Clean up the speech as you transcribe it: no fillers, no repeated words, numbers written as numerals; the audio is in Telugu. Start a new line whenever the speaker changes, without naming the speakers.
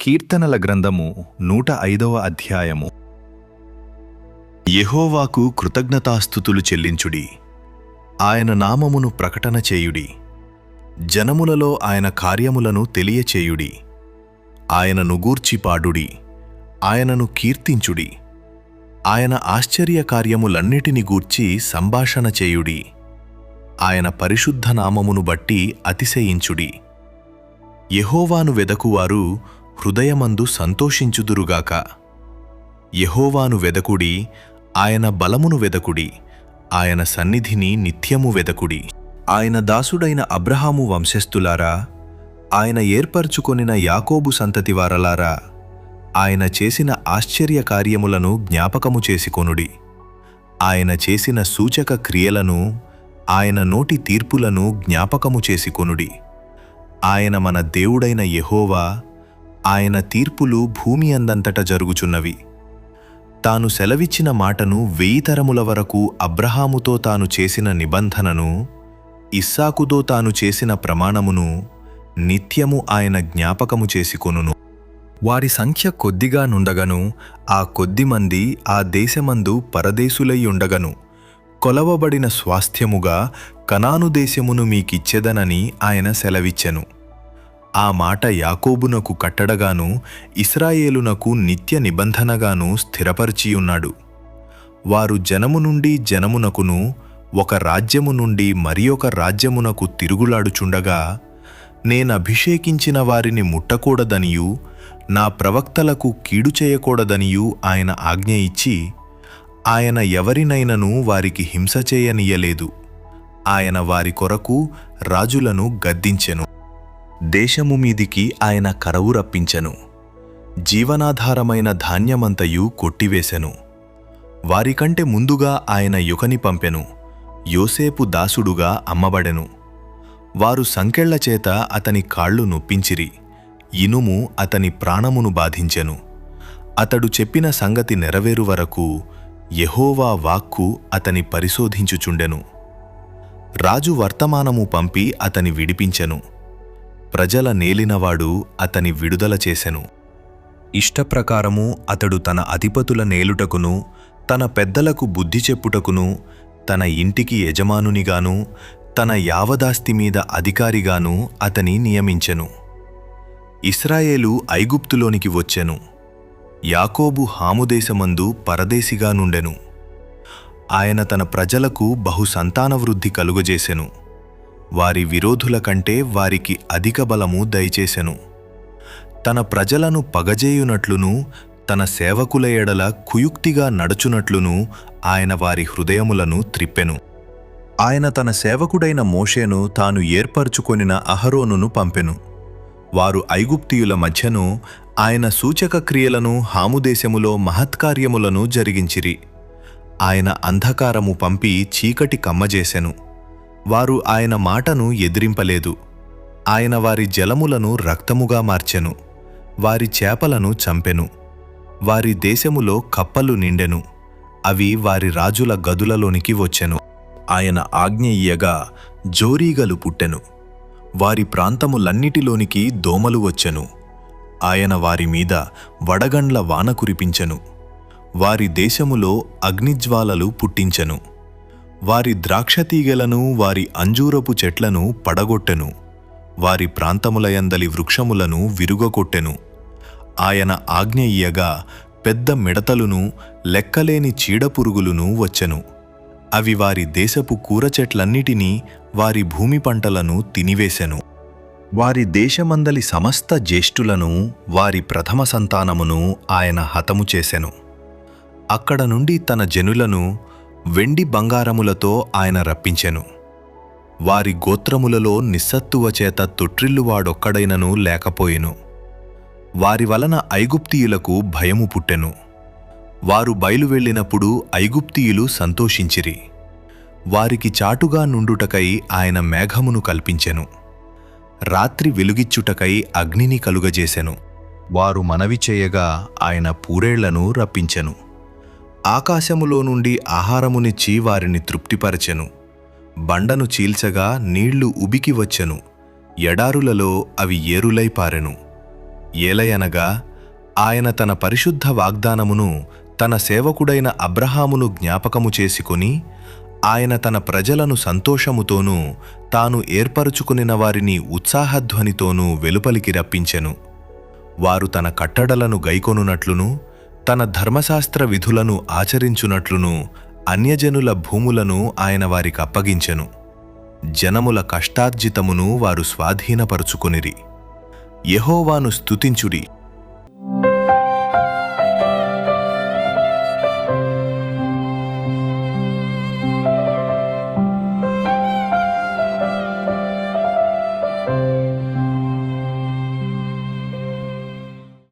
కీర్తనల గ్రంథము 105వ అధ్యాయము. యెహోవాకు కృతజ్ఞతాస్తుతులు చెల్లించుడి, ఆయన నామమును ప్రకటన చేయుడి, జనములలో ఆయన కార్యములను తెలియచేయుడి. ఆయనను గూర్చి పాడుడి, ఆయనను కీర్తించుడి, ఆయన ఆశ్చర్యకార్యములన్నిటిని గూర్చి సంభాషణ చేయుడి. ఆయన పరిశుద్ధ నామమును బట్టి అతిశయించుడి. యెహోవాను వెదకువారు హృదయమందు సంతోషించుదురుగాక. యెహోవాను వెదకుడి, ఆయన బలమును వెదకుడి, ఆయన సన్నిధిని నిత్యము వెదకుడి. ఆయన దాసుడైన అబ్రహాము వంశస్థులారా, ఆయన ఏర్పరచుకొనిన యాకోబు సంతతివారలారా, ఆయన చేసిన ఆశ్చర్యకార్యములను జ్ఞాపకము చేసుకొనుడి. ఆయన చేసిన సూచక క్రియలను, ఆయన నోటి తీర్పులను జ్ఞాపకము చేసుకొనుడి. ఆయన మన దేవుడైన యెహోవా, ఆయన తీర్పులు భూమి అందంతట జరుగుచున్నవి. తాను సెలవిచ్చిన మాటను 1000 తరముల వరకు అబ్రహాముతో తాను చేసిన నిబంధనను, ఇస్సాకుతో తాను చేసిన ప్రమాణమును నిత్యము ఆయన జ్ఞాపకము చేసుకొనును. వారి సంఖ్య కొద్దిగా నుండగను, ఆ కొద్దిమంది ఆ దేశమందు పరదేశులైయుండగను, కొలవబడిన స్వాస్థ్యముగా కనాను దేశమును మీకిచ్చెదనని ఆయన సెలవిచ్చెను. ఆ మాట యాకోబునకు కట్టడగాను, ఇశ్రాయేలునకు నిత్య నిబంధనగాను స్థిరపరిచియున్నాడు. వారు జనము నుండి జనమునకును, ఒక రాజ్యము నుండి మరి ఒక రాజ్యమునకు తిరుగులాడుచుండగా, నేనభిషేకించిన వారిని ముట్టకూడదనియూ, నా ప్రవక్తలకు కీడు చేయకూడదనియూ ఆయన ఆజ్ఞ ఇచ్చి, ఆయన ఎవరినైనను వారికి హింస చేయనీయలేదు. ఆయన వారి కొరకు రాజులను గద్దించెను. దేశము మీదికి ఆయన కరవు రప్పించెను. జీవనాధారమైన ధాన్యమంతయు కొట్టివేశెను. వారికంటే ముందుగా ఆయన యుకని పంపెను. యోసేపు దాసుడుగా అమ్మబడెను. వారు సంకెళ్ల చేత అతని కాళ్ళు నొప్పించిరి. ఇనుము అతని ప్రాణమును బాధించెను. అతడు చెప్పిన సంగతి నెరవేరు వరకు యెహోవా వాక్కు అతని పరిశోధించుచుండెను. రాజు వర్తమానము పంపి అతని విడిపించెను. ప్రజల నేలినవాడు అతని విడుదల చేసెను. ఇష్టప్రకారము అతడు తన అధిపతుల నేలుటకును, తన పెద్దలకు బుద్ధి చెప్పుటకును, తన ఇంటికి యజమానునిగాను, తన యావదాస్తి మీద అధికారిగాను అతని నియమించెను. ఇశ్రాయేలు ఐగుప్తులోనికి వచ్చెను. యాకోబు హాముదేశమందు పరదేశిగా నుండెను. ఆయన తన ప్రజలకు బహు సంతానవృద్ధి కలుగజేసెను. వారి విరోధుల కంటే వారికి అధిక బలము దయచేసెను. తన ప్రజలను పగజేయునట్లును, తన సేవకుల ఎడల కుయుక్తిగా నడుచునట్లును ఆయన వారి హృదయములను త్రిప్పెను. ఆయన తన సేవకుడైన మోషేను తాను ఏర్పరచుకొనిన అహరోనును పంపెను. వారు ఐగుప్తీయుల మధ్యను ఆయన సూచక క్రియలను, హాముదేశములో మహత్కార్యములను జరిగించిరి. ఆయన అంధకారము పంపి చీకటి కమ్మజేసెను. వారు ఆయన మాటను ఎదిరింపలేదు. ఆయన వారి జలములను రక్తముగా మార్చెను. వారి చేపలను చంపెను. వారి దేశములో కప్పలు నిండెను. అవి వారి రాజుల గదులలోనికి వచ్చెను. ఆయన ఆజ్ఞ ఇయ్యగా జోరీగలు పుట్టెను. వారి ప్రాంతములన్నిటిలోనికి దోమలు వచ్చెను. ఆయన వారి మీద వడగండ్ల వాన కురిపించెను. వారి దేశములో అగ్నిజ్వాలలు పుట్టించెను. వారి ద్రాక్షతీగెలను, వారి అంజూరపు చెట్లను పడగొట్టెను. వారి ప్రాంతములయందలి వృక్షములను విరుగకొట్టెను. ఆయన ఆజ్ఞ ఇయ్యగా పెద్ద మిడతలును, లెక్కలేని చీడపురుగులును వచ్చెను. అవి వారి దేశపు కూరచెట్లన్నిటినీ, వారి భూమి పంటలను తినివేశెను. వారి దేశమందలి సమస్త జ్యేష్ఠులను, వారి ప్రథమ సంతానమును ఆయన హతము చేసెను. అక్కడ నుండి తన జనులను వెండి బంగారములతో ఆయన రప్పించెను. వారి గోత్రములలో నిస్సత్తువ చేత తొట్రిల్లువాడొక్కడైనను లేకపోయెను. వారి వలన ఐగుప్తీయులకు భయము పుట్టెను. వారు బయలువెళ్ళినప్పుడు ఐగుప్తీయులు సంతోషించిరి. వారికి చాటుగా నుండుటకై ఆయన మేఘమును కల్పించెను. రాత్రి వెలుగిచ్చుటకై అగ్నిని కలుగజేసెను. వారు మనవి చేయగా ఆయన పూరేళ్లను రప్పించెను. ఆకాశములో నుండి ఆహారమునిచ్చి వారిని తృప్తిపరచెను. బండను చీల్చగా నీళ్లు ఉబికి వచ్చెను. ఎడారులలో అవి ఏరులై పారెను. ఏలయనగా ఆయన తన పరిశుద్ధ వాగ్దానమును తన సేవకుడైన అబ్రహామును జ్ఞాపకము చేసుకొని ఆయన తన ప్రజలను సంతోషముతోనూ తాను ఏర్పరుచుకునిన వారిని ఉత్సాహధ్వనితోనూ వెలుపలికి రప్పించెను. వారు తన కట్టడలను గైకొనున్నట్లును తన ధర్మశాస్త్ర విధులను ఆచరించునట్లును అన్యజనుల భూములను ఆయన వారికప్పగించెను. జనముల కష్టార్జితమును వారు స్వాధీనపరుచుకొనిరి. యెహోవాను స్తుతించుడి.